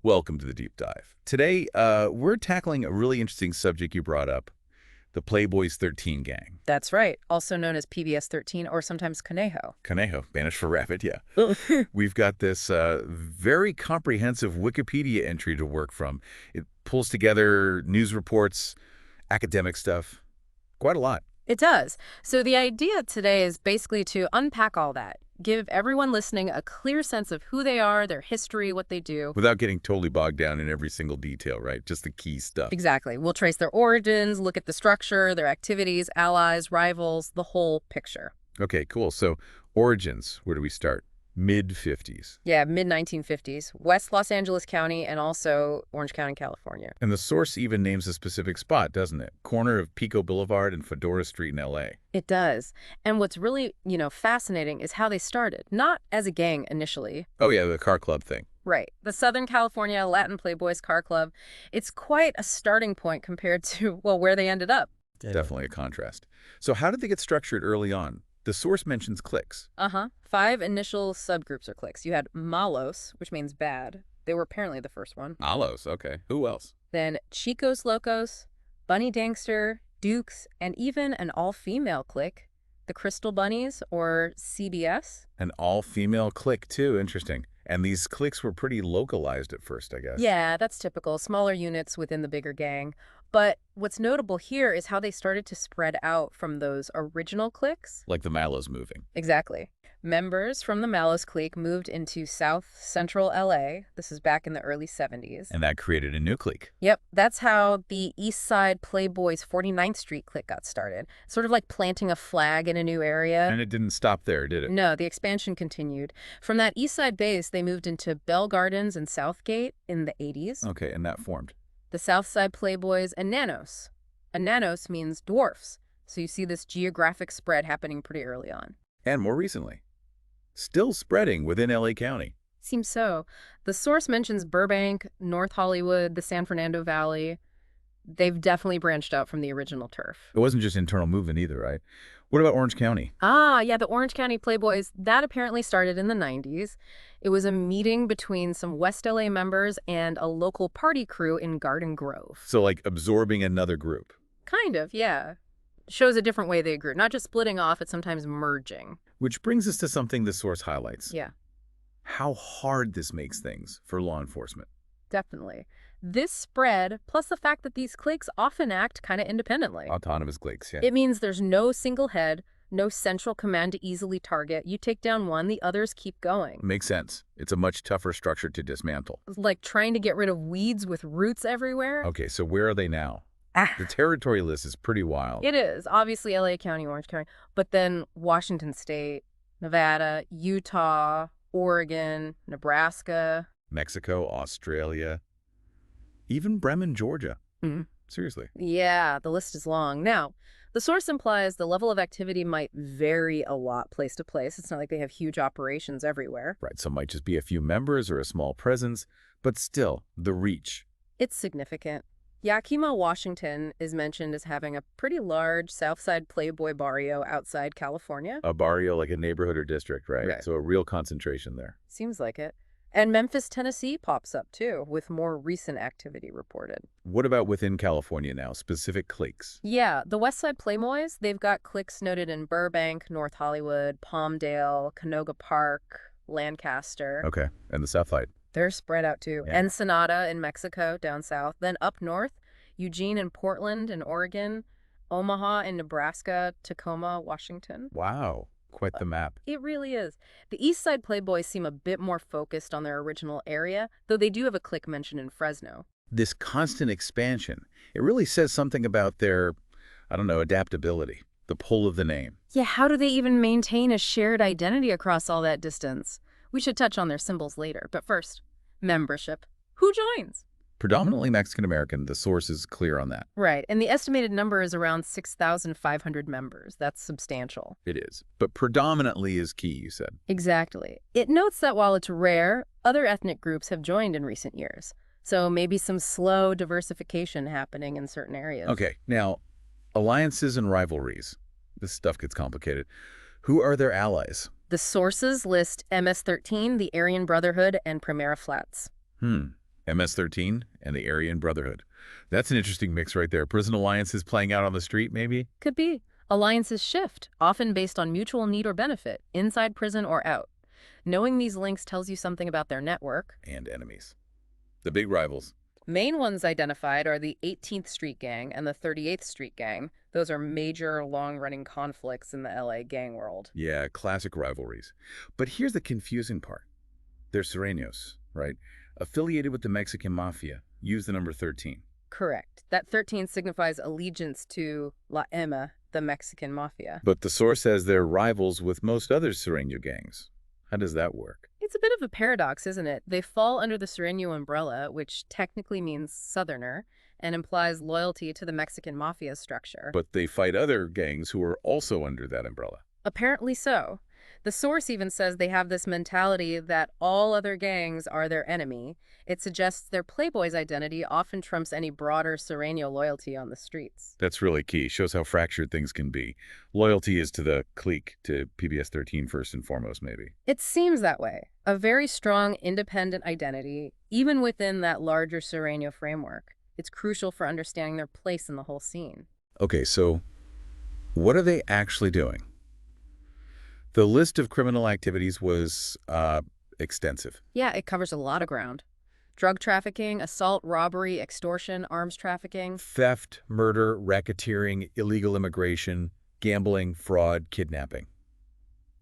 Welcome to the Deep Dive. Today, we're tackling a really interesting subject you brought up, the Playboys 13 gang. That's right, also known as PBS 13 or sometimes Conejo. Conejo, Spanish for rabbit, yeah. We've got this very comprehensive Wikipedia entry to work from. It pulls together news reports, academic stuff, quite a lot. It does. So the idea today is basically to unpack all that, give everyone listening a clear sense of who they are, their history, what they do. Without getting totally bogged down in every single detail, right? Just the key stuff. Exactly. We'll trace their origins, look at the structure, their activities, allies, rivals, the whole picture. Okay, cool. So, origins, where do we start? Mid-50s. Yeah, mid-1950s, West Los Angeles County and also Orange County, California. And the source even names a specific spot, doesn't it? Corner of Pico Boulevard and Fedora Street in L.A. It does. And what's really, fascinating is how they started. Not as a gang initially. Oh, yeah, the car club thing. Right. The Southern California Latin Playboys car club. It's quite a starting point compared to, well, where they ended up. Definitely a contrast. So how did they get structured early on? The source mentions cliques. 5 initial subgroups or cliques. You had Malos, which means bad. They were apparently the first one. Malos, okay. Who else? Then Chicos Locos, Bunny Dankster, Dukes, and even an all-female clique, the Crystal Bunnies, or CBS. An all-female clique, too. Interesting. And these cliques were pretty localized at first, I guess. Yeah, that's typical. Smaller units within the bigger gang. But what's notable here is how they started to spread out from those original cliques. Like the Malos moving. Exactly. Members from the Malos clique moved into South Central LA. This is back in the early 70s. And that created a new clique. Yep, that's how the East Side Playboys 49th Street clique got started. Sort of like planting a flag in a new area. And it didn't stop there, did it? No, the expansion continued. From that East Side base, they moved into Bell Gardens and Southgate in the 80s. Okay, and that formed. The South Side Playboys and Nanos. And Nanos means dwarfs. So you see this geographic spread happening pretty early on. And more recently. Still spreading within L.A. County. Seems so. The source mentions Burbank, North Hollywood, the San Fernando Valley. They've definitely branched out from the original turf. It wasn't just internal movement either, right? What about Orange County? Yeah, the Orange County Playboys, that apparently started in the 90s. It was a meeting between some West LA members and a local party crew in Garden Grove. So like absorbing another group. Kind of, yeah. Shows a different way they grew. Not just splitting off, it's sometimes merging. Which brings us to something the source highlights. Yeah. How hard this makes things for law enforcement. Definitely. This spread, plus the fact that these cliques often act kind of independently. Autonomous cliques, yeah. It means there's no single head, no central command to easily target. You take down one, the others keep going. Makes sense. It's a much tougher structure to dismantle. It's like trying to get rid of weeds with roots everywhere. Okay, so where are they now? The territory list is pretty wild. It is. Obviously, LA County, Orange County. But then Washington State, Nevada, Utah, Oregon, Nebraska. Mexico, Australia, even Bremen, Georgia. Mm-hmm. Seriously. Yeah, the list is long. Now, the source implies the level of activity might vary a lot place to place. It's not like they have huge operations everywhere. Right, so it might just be a few members or a small presence, but still, the reach. It's significant. Yakima, Washington is mentioned as having a pretty large Southside Playboy barrio outside California. A barrio like a neighborhood or district, right? Right. So a real concentration there. Seems like it. And Memphis, Tennessee pops up too, with more recent activity reported. What about within California now, specific cliques? Yeah, the Westside Playboys, they've got cliques noted in Burbank, North Hollywood, Palmdale, Canoga Park, Lancaster. Okay, and the South Side? They're spread out too. Yeah. Ensenada in Mexico, down south. Then up north, Eugene and Portland in Oregon, Omaha in Nebraska, Tacoma, Washington. Wow, quite the map. It really is. The East Side Playboys seem a bit more focused on their original area, though they do have a clique mentioned in Fresno. This constant expansion, it really says something about their, adaptability, the pull of the name. Yeah, how do they even maintain a shared identity across all that distance? We should touch on their symbols later, but first, membership. Who joins? Predominantly Mexican-American, the source is clear on that. Right, and the estimated number is around 6,500 members. That's substantial. It is. But predominantly is key, you said. Exactly. It notes that while it's rare, other ethnic groups have joined in recent years. So maybe some slow diversification happening in certain areas. Okay, now, alliances and rivalries. This stuff gets complicated. Who are their allies? The sources list MS-13, the Aryan Brotherhood, and Primera Flats. MS-13 and the Aryan Brotherhood. That's an interesting mix right there. Prison alliances playing out on the street, maybe? Could be. Alliances shift, often based on mutual need or benefit, inside prison or out. Knowing these links tells you something about their network. And enemies. The big rivals. Main ones identified are the 18th Street Gang and the 38th Street Gang. Those are major, long-running conflicts in the LA gang world. Yeah, classic rivalries. But here's the confusing part. They're Sureños, right? Affiliated with the Mexican Mafia. Use the number 13. Correct. That 13 signifies allegiance to La M, the Mexican Mafia. But the source says they're rivals with most other Sureño gangs. How does that work? It's a bit of a paradox, isn't it? They fall under the Sureño umbrella, which technically means Southerner, and implies loyalty to the Mexican Mafia structure. But they fight other gangs who are also under that umbrella. Apparently so. The source even says they have this mentality that all other gangs are their enemy. It suggests their Playboys identity often trumps any broader Sureño loyalty on the streets. That's really key. Shows how fractured things can be. Loyalty is to the clique, to PBS 13 first and foremost, maybe. It seems that way. A very strong, independent identity, even within that larger Sureño framework. It's crucial for understanding their place in the whole scene. Okay, so what are they actually doing? The list of criminal activities was extensive. Yeah, it covers a lot of ground. Drug trafficking, assault, robbery, extortion, arms trafficking. Theft, murder, racketeering, illegal immigration, gambling, fraud, kidnapping.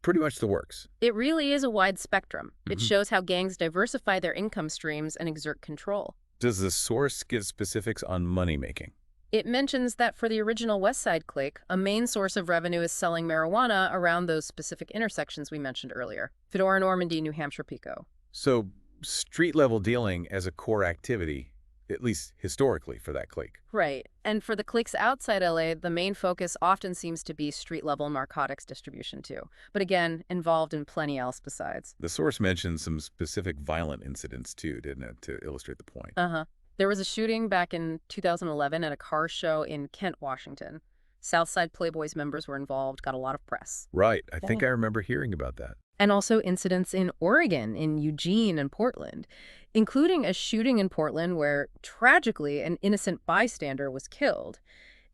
Pretty much the works. It really is a wide spectrum. It shows how gangs diversify their income streams and exert control. Does the source give specifics on money-making? It mentions that for the original West Side clique, a main source of revenue is selling marijuana around those specific intersections we mentioned earlier. Fedora, Normandy, New Hampshire, Pico. So street-level dealing as a core activity, at least historically for that clique. Right. And for the cliques outside LA, the main focus often seems to be street-level narcotics distribution too. But again, involved in plenty else besides. The source mentioned some specific violent incidents too, didn't it, to illustrate the point? Uh-huh. There was a shooting back in 2011 at a car show in Kent, Washington. Southside Playboys members were involved, got a lot of press. Right. I think I remember hearing about that. And also incidents in Oregon, in Eugene and Portland, including a shooting in Portland where, tragically, an innocent bystander was killed.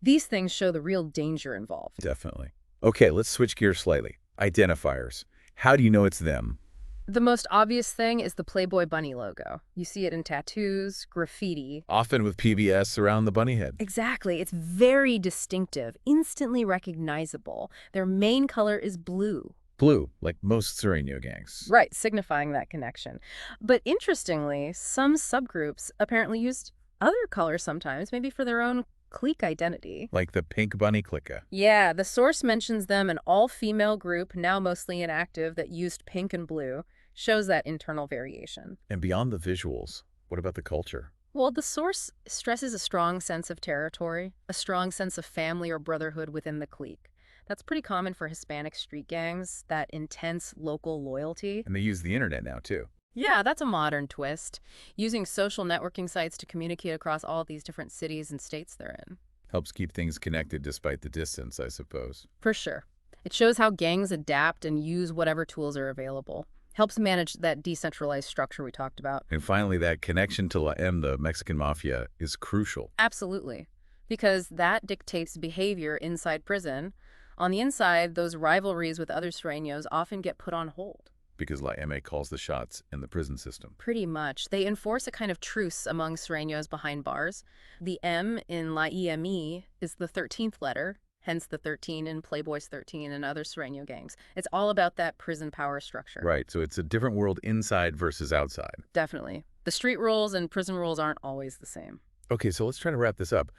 These things show the real danger involved. Definitely. Okay, let's switch gears slightly. Identifiers. How do you know it's them? The most obvious thing is the Playboy bunny logo. You see it in tattoos, graffiti. Often with PBS around the bunny head. Exactly. It's very distinctive, instantly recognizable. Their main color is blue. Blue, like most Sureño gangs. Right, signifying that connection. But interestingly, some subgroups apparently used other colors sometimes, maybe for their own clique identity. Like the Pink Bunny Clique. Yeah, the source mentions them an all-female group, now mostly inactive, that used pink and blue. Shows that internal variation. And beyond the visuals, what about the culture? Well, the source stresses a strong sense of territory, a strong sense of family or brotherhood within the clique. That's pretty common for Hispanic street gangs, that intense local loyalty. And they use the internet now, too. Yeah, that's a modern twist, using social networking sites to communicate across all these different cities and states they're in. Helps keep things connected despite the distance, I suppose. For sure. It shows how gangs adapt and use whatever tools are available. Helps manage that decentralized structure we talked about. And finally, that connection to La M, the Mexican Mafia, is crucial. Absolutely. Because that dictates behavior inside prison. On the inside, those rivalries with other Sureños often get put on hold. Because La M calls the shots in the prison system. Pretty much. They enforce a kind of truce among Sureños behind bars. The M in La IME is the 13th letter, hence the 13 in Playboys 13 and other Sureño gangs. It's all about that prison power structure. Right, so it's a different world inside versus outside. Definitely. The street rules and prison rules aren't always the same. Okay, so let's try to wrap this up.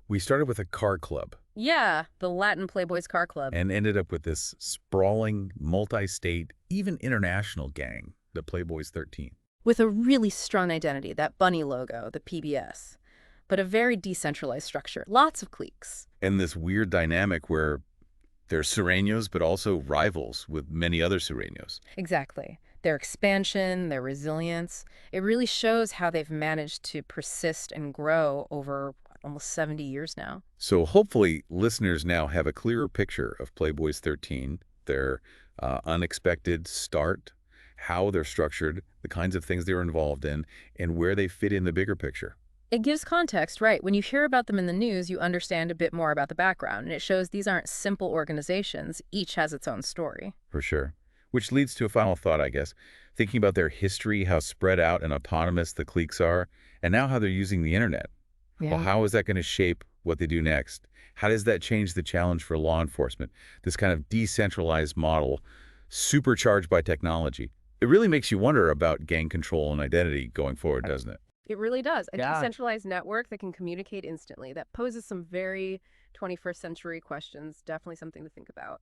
We started with a car club. Yeah, the Latin Playboys car club. And ended up with this sprawling, multi-state, even international gang, the Playboys 13. With a really strong identity, that bunny logo, the PBS. But a very decentralized structure, lots of cliques. And this weird dynamic where they're Sureños, but also rivals with many other Sureños. Exactly. Their expansion, their resilience, it really shows how they've managed to persist and grow over almost 70 years now. So hopefully listeners now have a clearer picture of Playboys 13, their unexpected start, how they're structured, the kinds of things they're involved in, and where they fit in the bigger picture. It gives context, right? When you hear about them in the news, you understand a bit more about the background, and it shows these aren't simple organizations. Each has its own story. For sure. Which leads to a final thought, I guess. Thinking about their history, how spread out and autonomous the cliques are, and now how they're using the internet. Well, Yeah. how is that going to shape what they do next? How does that change the challenge for law enforcement? This kind of decentralized model, supercharged by technology. It really makes you wonder about gang control and identity going forward, doesn't it? It really does. A Yeah. decentralized network that can communicate instantly. That poses some very 21st century questions. Definitely something to think about.